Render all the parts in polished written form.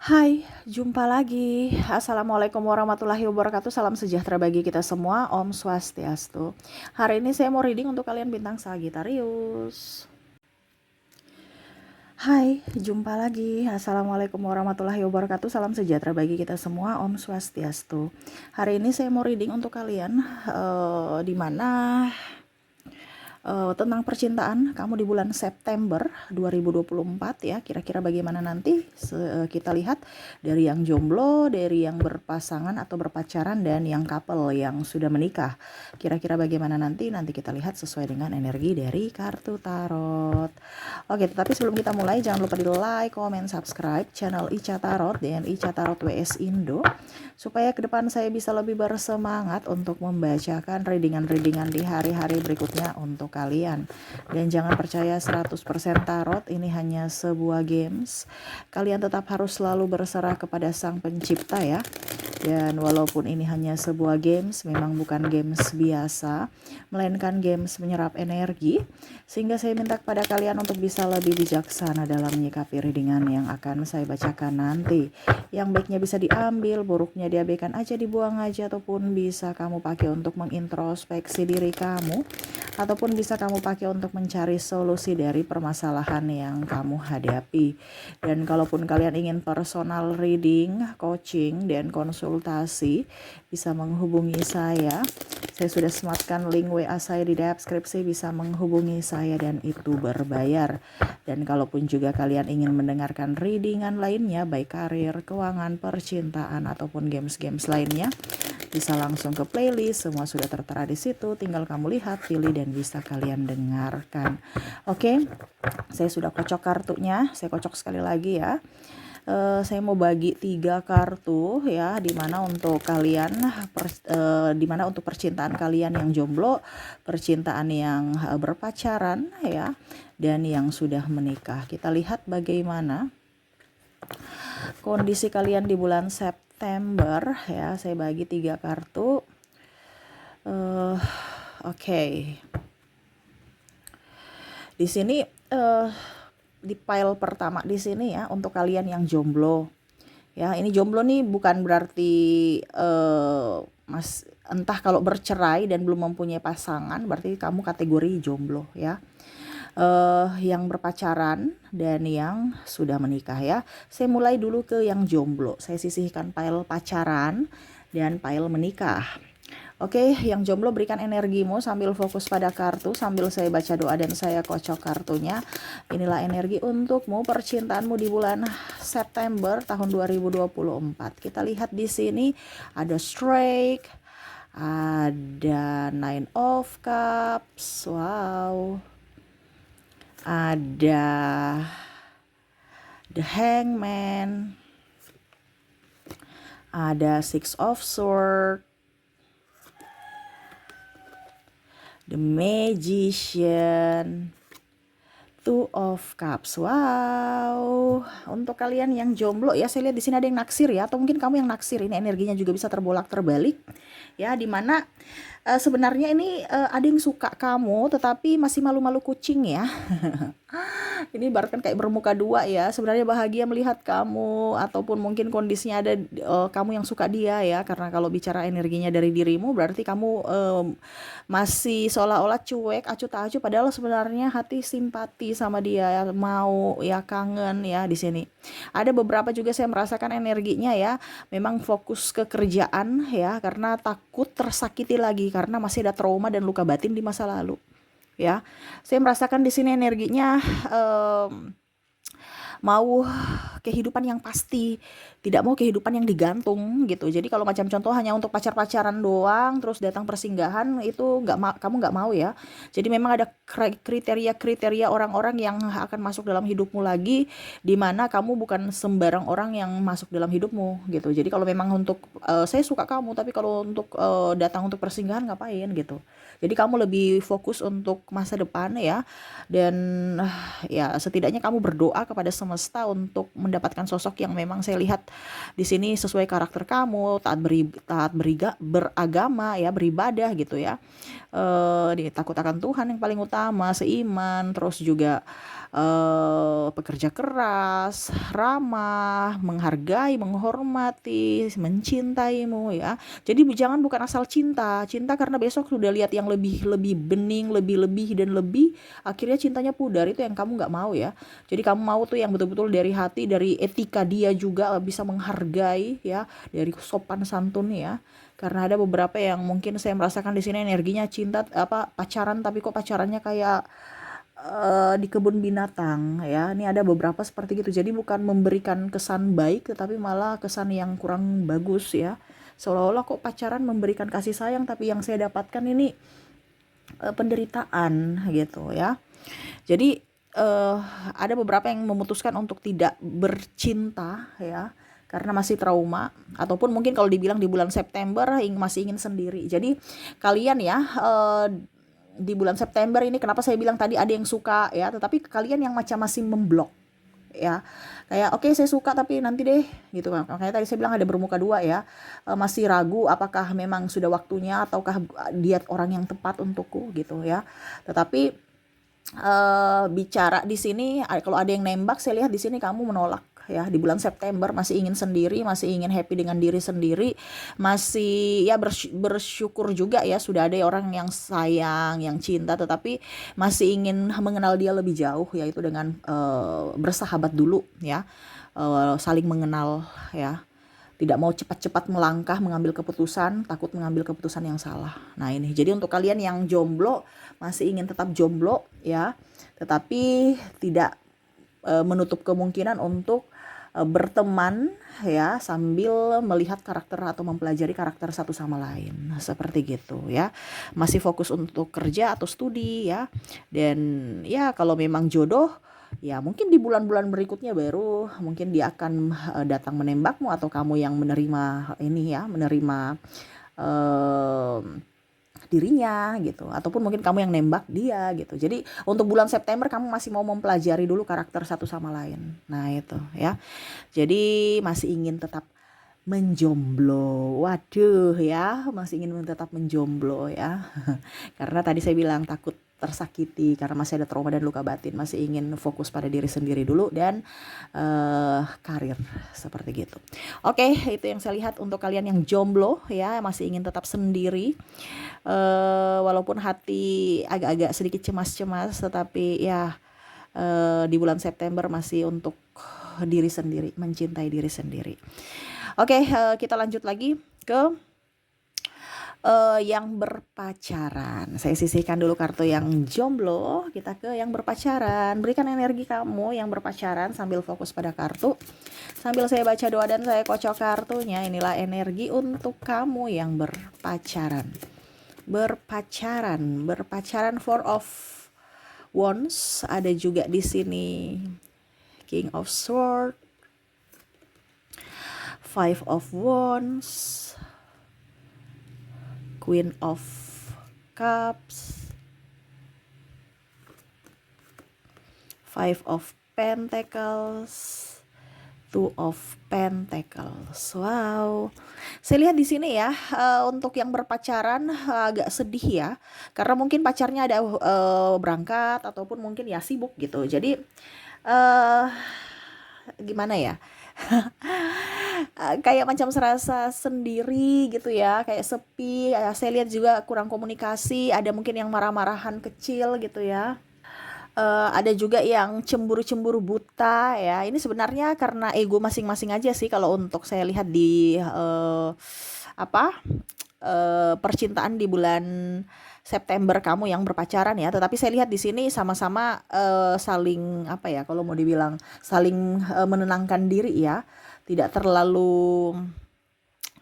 Hai, jumpa lagi. Assalamualaikum warahmatullahi wabarakatuh. Salam sejahtera bagi kita semua. Om Swastiastu. Hari ini saya mau reading untuk kalian bintang Sagittarius. Hai, jumpa lagi. Assalamualaikum warahmatullahi wabarakatuh. Salam sejahtera bagi kita semua. Om Swastiastu. Hari ini saya mau reading untuk kalian di mana tentang percintaan kamu di bulan September 2024 ya. Kira-kira bagaimana nanti kita lihat dari yang jomblo, dari yang berpasangan atau berpacaran, dan yang couple yang sudah menikah. Kira-kira bagaimana nanti kita lihat sesuai dengan energi dari kartu tarot. Oke, tetapi sebelum kita mulai jangan lupa di like, comment, subscribe channel Ica Tarot dan Ica Tarot WS Indo supaya ke depan saya bisa lebih bersemangat untuk membacakan readingan-readingan di hari-hari berikutnya untuk kalian. Dan jangan percaya 100% tarot ini hanya sebuah games. Kalian tetap harus selalu berserah kepada Sang Pencipta ya. Dan walaupun ini hanya sebuah games, memang bukan games biasa, melainkan games menyerap energi, sehingga saya minta kepada kalian untuk bisa lebih bijaksana dalam menyikapi readingan yang akan saya bacakan nanti. Yang baiknya bisa diambil, buruknya diabaikan aja, dibuang aja, ataupun bisa kamu pakai untuk mengintrospeksi diri kamu, ataupun bisa kamu pakai untuk mencari solusi dari permasalahan yang kamu hadapi. Dan kalaupun kalian ingin personal reading, coaching, dan konsultasi, bisa menghubungi saya. Saya sudah sematkan link WA saya di deskripsi, bisa menghubungi saya dan itu berbayar. Dan kalaupun juga kalian ingin mendengarkan readingan lainnya, baik karir, keuangan, percintaan, ataupun games-games lainnya, bisa langsung ke playlist, semua sudah tertera di situ, tinggal kamu lihat, pilih, dan bisa kalian dengarkan. Oke, saya sudah kocok kartunya, saya kocok sekali lagi ya. Saya mau bagi 3 kartu ya, dimana untuk kalian dimana untuk percintaan kalian yang jomblo, percintaan yang berpacaran ya, dan yang sudah menikah. Kita lihat bagaimana kondisi kalian di bulan September ya. Saya bagi 3 kartu. Oke. Di sini di pile pertama di sini ya, untuk kalian yang jomblo ya. Ini jomblo nih bukan berarti entah kalau bercerai dan belum mempunyai pasangan, berarti kamu kategori jomblo ya. Yang berpacaran dan yang sudah menikah ya. Saya mulai dulu ke yang jomblo. Saya sisihkan pile pacaran dan pile menikah. Oke, yang jomblo berikan energimu sambil fokus pada kartu, sambil saya baca doa dan saya kocok kartunya. Inilah energi untukmu, percintaanmu di bulan September tahun 2024. Kita lihat di sini ada Strike, ada Nine of Cups, wow. Ada The Hangman, ada Six of Swords, The Magician, Two of Cups. Wow, untuk kalian yang jomblo ya, saya lihat di sini ada yang naksir ya, atau mungkin kamu yang naksir. Ini energinya juga bisa terbolak terbalik ya, dimana sebenarnya ini ada yang suka kamu tetapi masih malu-malu kucing ya. Ini ibaratkan kayak bermuka dua ya, sebenarnya bahagia melihat kamu, ataupun mungkin kondisinya ada kamu yang suka dia ya, karena kalau bicara energinya dari dirimu berarti kamu masih seolah-olah cuek, acuh tak acuh, padahal sebenarnya hati simpati sama dia ya, mau ya, kangen ya. Di sini ada beberapa juga saya merasakan energinya ya, memang fokus ke kerjaan ya, karena takut tersakiti lagi karena masih ada trauma dan luka batin di masa lalu ya. Saya merasakan di sini energinya mau kehidupan yang pasti, tidak mau kehidupan yang digantung gitu. Jadi kalau macam contoh hanya untuk pacar-pacaran doang terus datang persinggahan, itu kamu nggak mau ya. Jadi memang ada kriteria-kriteria orang-orang yang akan masuk dalam hidupmu lagi, di mana kamu bukan sembarang orang yang masuk dalam hidupmu gitu. Jadi kalau memang untuk saya suka kamu, tapi kalau untuk datang untuk persinggahan ngapain gitu. Jadi kamu lebih fokus untuk masa depan ya, dan ya setidaknya kamu berdoa kepada semesta untuk mendapatkan sosok yang memang saya lihat di sini sesuai karakter kamu, taat beragama ya, beribadah gitu ya. takut akan Tuhan yang paling utama, seiman, terus juga pekerja keras, ramah, menghargai, menghormati, mencintaimu ya. Jadi jangan bukan asal cinta, cinta karena besok sudah lihat yang lebih lebih bening, lebih dan lebih, akhirnya cintanya pudar, itu yang kamu nggak mau ya. Jadi kamu mau tuh yang betul-betul dari hati, dari etika dia juga bisa menghargai ya, dari sopan santun ya. Karena ada beberapa yang mungkin saya merasakan di sini energinya cinta apa pacaran, tapi kok pacarannya kayak di kebun binatang ya. Ini ada beberapa seperti gitu. Jadi bukan memberikan kesan baik tetapi malah kesan yang kurang bagus ya. Seolah-olah kok pacaran memberikan kasih sayang, tapi yang saya dapatkan ini penderitaan gitu ya. Jadi ada beberapa yang memutuskan untuk tidak bercinta ya karena masih trauma, ataupun mungkin kalau dibilang di bulan September masih ingin sendiri. Jadi kalian ya di bulan September ini, kenapa saya bilang tadi ada yang suka ya, tetapi kalian yang macam masih memblok ya, kayak oke, saya suka tapi nanti deh gitu kan. Makanya tadi saya bilang ada bermuka dua ya. Masih ragu apakah memang sudah waktunya ataukah dia orang yang tepat untukku gitu ya. Tetapi bicara di sini kalau ada yang nembak, saya lihat di sini kamu menolak ya. Di bulan September masih ingin sendiri, masih ingin happy dengan diri sendiri, masih ya bersyukur juga ya sudah ada orang yang sayang, yang cinta, tetapi masih ingin mengenal dia lebih jauh, yaitu dengan bersahabat dulu ya, saling mengenal ya. Tidak mau cepat-cepat melangkah mengambil keputusan, takut mengambil keputusan yang salah. Nah ini, jadi untuk kalian yang jomblo, masih ingin tetap jomblo ya, tetapi tidak menutup kemungkinan untuk berteman ya, sambil melihat karakter atau mempelajari karakter satu sama lain, seperti gitu ya. Masih fokus untuk kerja atau studi ya. Dan ya kalau memang jodoh ya mungkin di bulan-bulan berikutnya baru mungkin dia akan datang menembakmu, atau kamu yang menerima ini ya, menerima dirinya gitu, ataupun mungkin kamu yang nembak dia gitu. Jadi untuk bulan September kamu masih mau mempelajari dulu karakter satu sama lain. Nah itu ya, jadi masih ingin tetap menjomblo. Waduh ya, masih ingin tetap menjomblo ya. Karena tadi saya bilang takut tersakiti karena masih ada trauma dan luka batin, masih ingin fokus pada diri sendiri dulu dan karir, seperti gitu. Oke, itu yang saya lihat untuk kalian yang jomblo ya, masih ingin tetap sendiri, walaupun hati agak-agak sedikit cemas-cemas, tetapi ya di bulan September masih untuk diri sendiri, mencintai diri sendiri. Oke, kita lanjut lagi ke yang berpacaran. Saya sisihkan dulu kartu yang jomblo, kita ke yang berpacaran. Berikan energi kamu yang berpacaran sambil fokus pada kartu. Sambil saya baca doa dan saya kocok kartunya. Inilah energi untuk kamu yang berpacaran. Berpacaran Four of Wands, ada juga di sini King of Swords, Five of Wands, Queen of Cups, Five of Pentacles, Two of Pentacles. Wow, saya lihat di sini ya, untuk yang berpacaran agak sedih ya, karena mungkin pacarnya ada berangkat ataupun mungkin ya sibuk gitu. Jadi gimana ya? Kayak macam serasa sendiri gitu ya, kayak sepi ya. Saya lihat juga kurang komunikasi, ada mungkin yang marah-marahan kecil gitu ya. Ada juga yang cemburu-cemburu buta ya. Ini sebenarnya karena ego masing-masing aja sih kalau untuk saya lihat di percintaan di bulan September kamu yang berpacaran ya. Tetapi saya lihat di sini sama-sama saling apa ya, kalau mau dibilang saling menenangkan diri ya. Tidak terlalu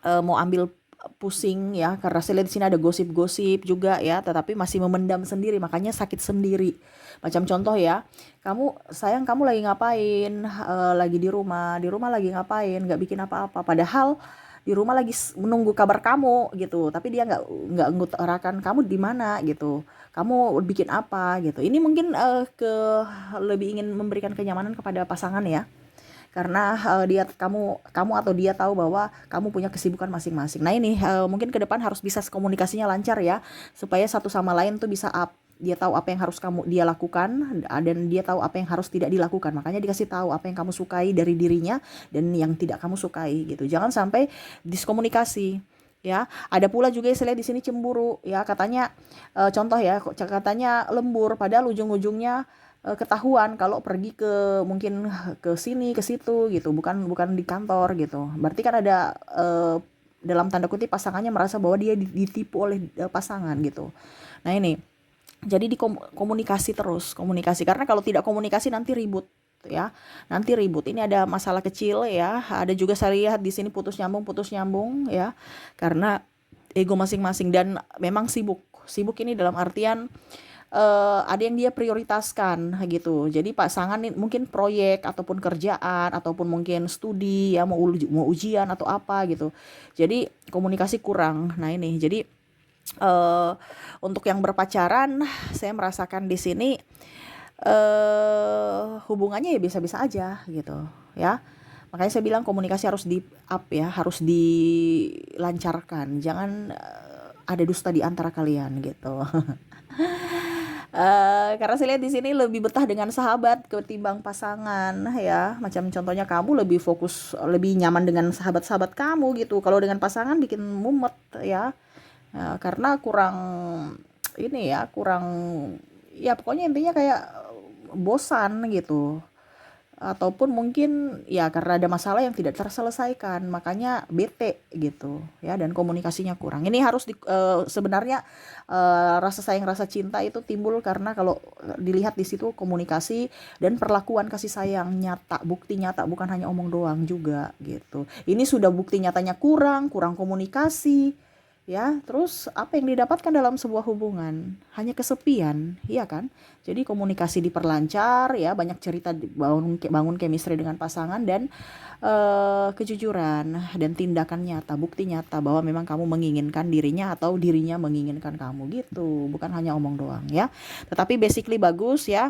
mau ambil pusing ya, karena saya lihat di sini ada gosip-gosip juga ya, tetapi masih memendam sendiri, makanya sakit sendiri. Macam contoh ya, sayang kamu lagi ngapain, lagi di rumah lagi ngapain, nggak bikin apa-apa, padahal di rumah lagi menunggu kabar kamu gitu, tapi dia nggak ngutarakan kamu di mana gitu, kamu bikin apa gitu. Ini mungkin lebih ingin memberikan kenyamanan kepada pasangan ya, karena kamu atau dia tahu bahwa kamu punya kesibukan masing-masing. Nah ini mungkin ke depan harus bisa komunikasinya lancar ya, supaya satu sama lain tuh bisa dia tahu apa yang harus dia lakukan, dan dia tahu apa yang harus tidak dilakukan. Makanya dikasih tahu apa yang kamu sukai dari dirinya dan yang tidak kamu sukai gitu. Jangan sampai diskomunikasi ya. Ada pula juga yang saya lihat di sini cemburu ya, katanya contoh ya, katanya lembur padahal ujung-ujungnya ketahuan kalau pergi ke mungkin ke sini ke situ gitu, bukan bukan di kantor gitu. Berarti kan ada dalam tanda kutip pasangannya merasa bahwa dia ditipu oleh pasangan gitu. Nah ini jadi komunikasi terus, komunikasi, karena kalau tidak komunikasi nanti ribut ya, nanti ribut. Ini ada masalah kecil ya, ada juga saya lihat di sini putus nyambung ya, karena ego masing-masing dan memang sibuk. Sibuk ini dalam artian ada yang dia prioritaskan gitu. Jadi pasangan mungkin proyek ataupun kerjaan ataupun mungkin studi ya, mau ujian atau apa gitu. Jadi komunikasi kurang. Nah ini jadi untuk yang berpacaran, saya merasakan di sini hubungannya ya biasa-biasa aja gitu ya. Makanya saya bilang komunikasi harus di up ya, harus dilancarkan. Jangan ada dusta di antara kalian gitu. Karena saya lihat di sini lebih betah dengan sahabat ketimbang pasangan ya. Macam contohnya kamu lebih fokus, lebih nyaman dengan sahabat-sahabat kamu gitu. Kalau dengan pasangan bikin mumet ya. Karena kurang ini ya, kurang ya pokoknya intinya kayak bosan gitu. Ataupun mungkin ya karena ada masalah yang tidak terselesaikan, makanya bete gitu ya, dan komunikasinya kurang. Ini harus sebenarnya rasa sayang rasa cinta itu timbul karena kalau dilihat di situ komunikasi dan perlakuan kasih sayang nyata, bukti nyata, bukan hanya omong doang juga gitu. Ini sudah bukti nyatanya kurang komunikasi ya, terus apa yang didapatkan dalam sebuah hubungan? Hanya kesepian, iya kan? Jadi komunikasi diperlancar ya, banyak cerita, bangun chemistry dengan pasangan, dan kejujuran dan tindakan nyata, bukti nyata bahwa memang kamu menginginkan dirinya atau dirinya menginginkan kamu gitu, bukan hanya omong doang ya. Tetapi basically bagus ya.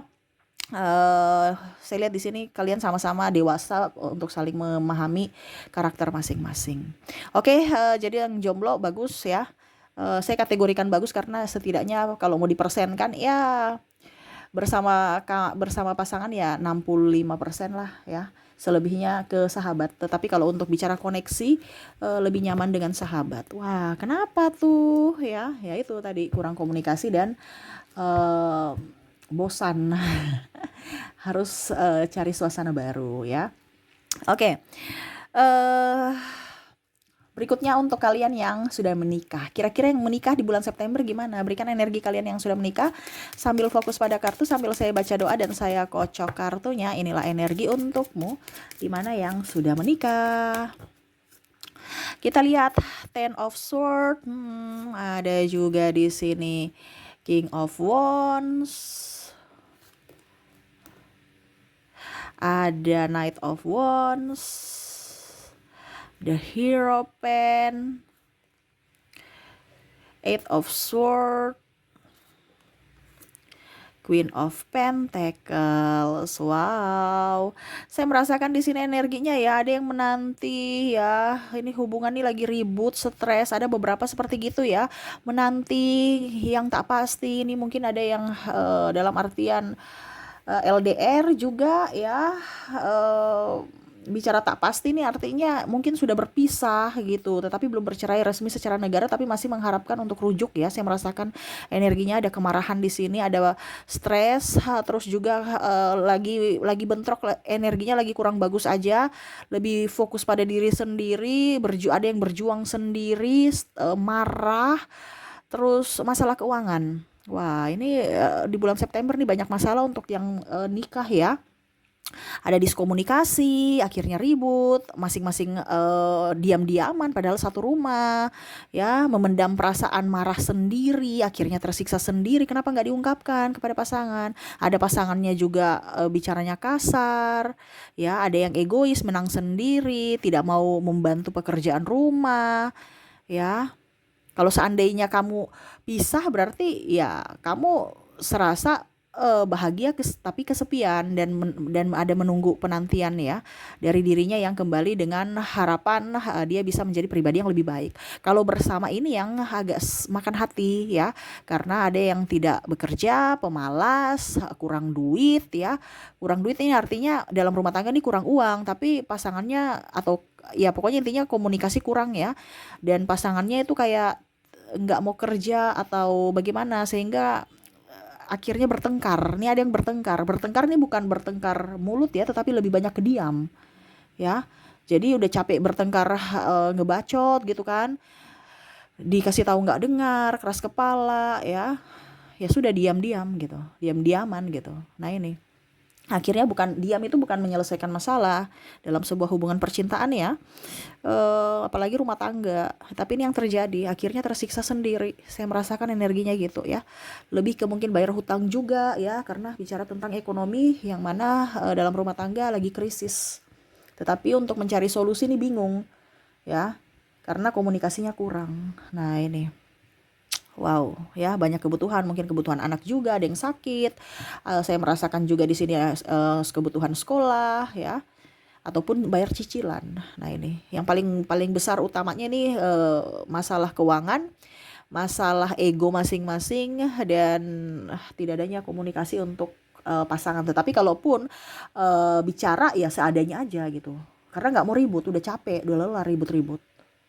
Saya lihat di sini kalian sama-sama dewasa untuk saling memahami karakter masing-masing. Oke, jadi yang jomblo bagus ya. Saya kategorikan bagus karena setidaknya kalau mau dipersenkan ya bersama pasangan ya 65% lah ya. Selebihnya ke sahabat. Tetapi kalau untuk bicara koneksi lebih nyaman dengan sahabat. Wah, kenapa tuh ya? Ya itu tadi kurang komunikasi dan bosan. Harus cari suasana baru ya. Oke. Berikutnya untuk kalian yang sudah menikah. Kira-kira yang menikah di bulan September gimana? Berikan energi kalian yang sudah menikah sambil fokus pada kartu, sambil saya baca doa dan saya kocok kartunya. Inilah energi untukmu di mana yang sudah menikah. Kita lihat Ten of Swords. Ada juga di sini King of Wands. Ada Knight of Wands, the Hierophant, Eight of Swords, Queen of Pentacles. Wow, saya merasakan di sini energinya ya, ada yang menanti ya. Ini hubungan ini lagi ribut, stres. Ada beberapa seperti gitu ya, menanti yang tak pasti. Ini mungkin ada yang dalam artian LDR juga ya, bicara tak pasti nih artinya mungkin sudah berpisah gitu, tetapi belum bercerai resmi secara negara, tapi masih mengharapkan untuk rujuk ya. Saya merasakan energinya ada kemarahan di sini, ada stres, terus juga lagi bentrok, energinya lagi kurang bagus aja, lebih fokus pada diri sendiri, ada yang berjuang sendiri, marah, terus masalah keuangan. Wah, ini di bulan September nih banyak masalah untuk yang nikah ya. Ada diskomunikasi, akhirnya ribut, masing-masing diam-diaman padahal satu rumah, ya, memendam perasaan marah sendiri, akhirnya tersiksa sendiri. Kenapa nggak diungkapkan kepada pasangan? Ada pasangannya juga bicaranya kasar, ya, ada yang egois, menang sendiri, tidak mau membantu pekerjaan rumah, ya. Kalau seandainya kamu pisah berarti ya kamu serasa bahagia tapi kesepian dan ada menunggu penantian ya dari dirinya yang kembali dengan harapan dia bisa menjadi pribadi yang lebih baik. Kalau bersama ini yang agak makan hati ya, karena ada yang tidak bekerja, pemalas, kurang duit ya. Kurang duit ini artinya dalam rumah tangga nih kurang uang, tapi pasangannya atau ya pokoknya intinya komunikasi kurang ya. Dan pasangannya itu kayak nggak mau kerja atau bagaimana sehingga akhirnya bertengkar. Ini ada yang bertengkar. Bertengkar ini bukan bertengkar mulut ya, tetapi lebih banyak ke diam, ya. Jadi udah capek bertengkar ngebacot gitu kan. Dikasih tahu nggak dengar, keras kepala ya. Ya sudah diam-diam gitu. Diam-diaman gitu. Nah, ini. Akhirnya diam itu bukan menyelesaikan masalah dalam sebuah hubungan percintaan ya, apalagi rumah tangga. Tapi ini yang terjadi, akhirnya tersiksa sendiri. Saya merasakan energinya gitu ya. Lebih ke mungkin bayar hutang juga ya, karena bicara tentang ekonomi yang mana dalam rumah tangga lagi krisis. Tetapi untuk mencari solusi ini bingung ya, karena komunikasinya kurang. Nah, ini. Wow, ya banyak kebutuhan, mungkin kebutuhan anak juga, ada yang sakit. Saya merasakan juga di sini kebutuhan sekolah ya, ataupun bayar cicilan. Nah, ini yang paling paling besar utamanya nih masalah keuangan, masalah ego masing-masing dan tidak adanya komunikasi untuk pasangan. Tetapi kalaupun bicara ya seadanya aja gitu. Karena nggak mau ribut, udah capek, udah lelah ribut-ribut.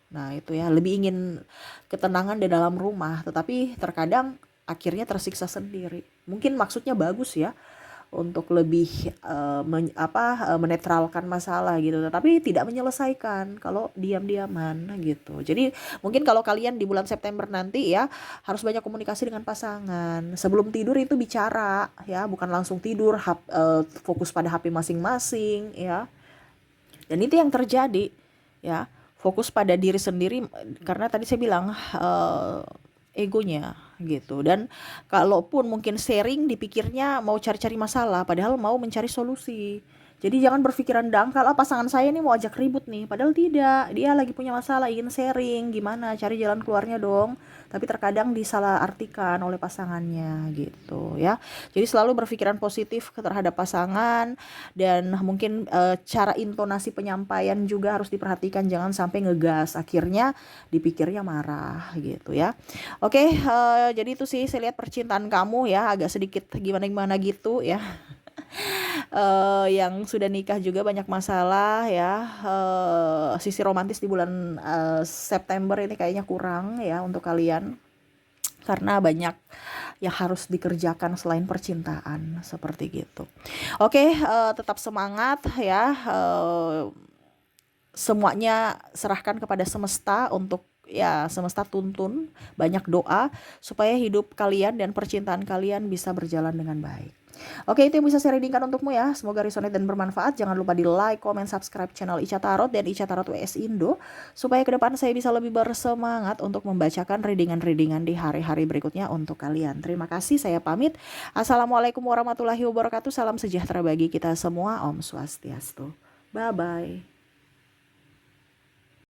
Nah, itu ya, lebih ingin ketenangan di dalam rumah, tetapi terkadang akhirnya tersiksa sendiri. Mungkin maksudnya bagus ya, untuk lebih menetralkan masalah gitu, tetapi tidak menyelesaikan kalau diam-diaman gitu. Jadi mungkin kalau kalian di bulan September nanti ya harus banyak komunikasi dengan pasangan. Sebelum tidur itu bicara ya, bukan langsung tidur fokus pada HP masing-masing ya. Dan itu yang terjadi ya, fokus pada diri sendiri karena tadi saya bilang egonya gitu. Dan kalaupun mungkin sharing dipikirnya mau cari-cari masalah padahal mau mencari solusi. Jadi jangan berpikiran dangkal, pasangan saya nih mau ajak ribut nih, padahal tidak, dia lagi punya masalah ingin sharing gimana cari jalan keluarnya dong. Tapi terkadang disalahartikan oleh pasangannya gitu ya. Jadi selalu berpikiran positif terhadap pasangan, dan mungkin cara intonasi penyampaian juga harus diperhatikan, jangan sampai ngegas akhirnya dipikirnya marah gitu ya. Oke, jadi itu sih saya lihat percintaan kamu ya agak sedikit gimana-gimana gitu ya. Yang sudah nikah juga banyak masalah ya. Sisi romantis di bulan September ini kayaknya kurang ya untuk kalian, karena banyak yang harus dikerjakan selain percintaan seperti gitu. Oke, tetap semangat ya. Semuanya serahkan kepada semesta untuk ya, semesta tuntun banyak doa supaya hidup kalian dan percintaan kalian bisa berjalan dengan baik. Oke, itu yang bisa saya readingkan untukmu ya. Semoga resonate dan bermanfaat. Jangan lupa di like, comment, subscribe channel Ica Tarot dan Ica Tarot WS Indo, supaya ke depan saya bisa lebih bersemangat untuk membacakan readingan-readingan di hari-hari berikutnya untuk kalian. Terima kasih, saya pamit. Assalamualaikum warahmatullahi wabarakatuh. Salam sejahtera bagi kita semua. Om Swastiastu. Bye-bye.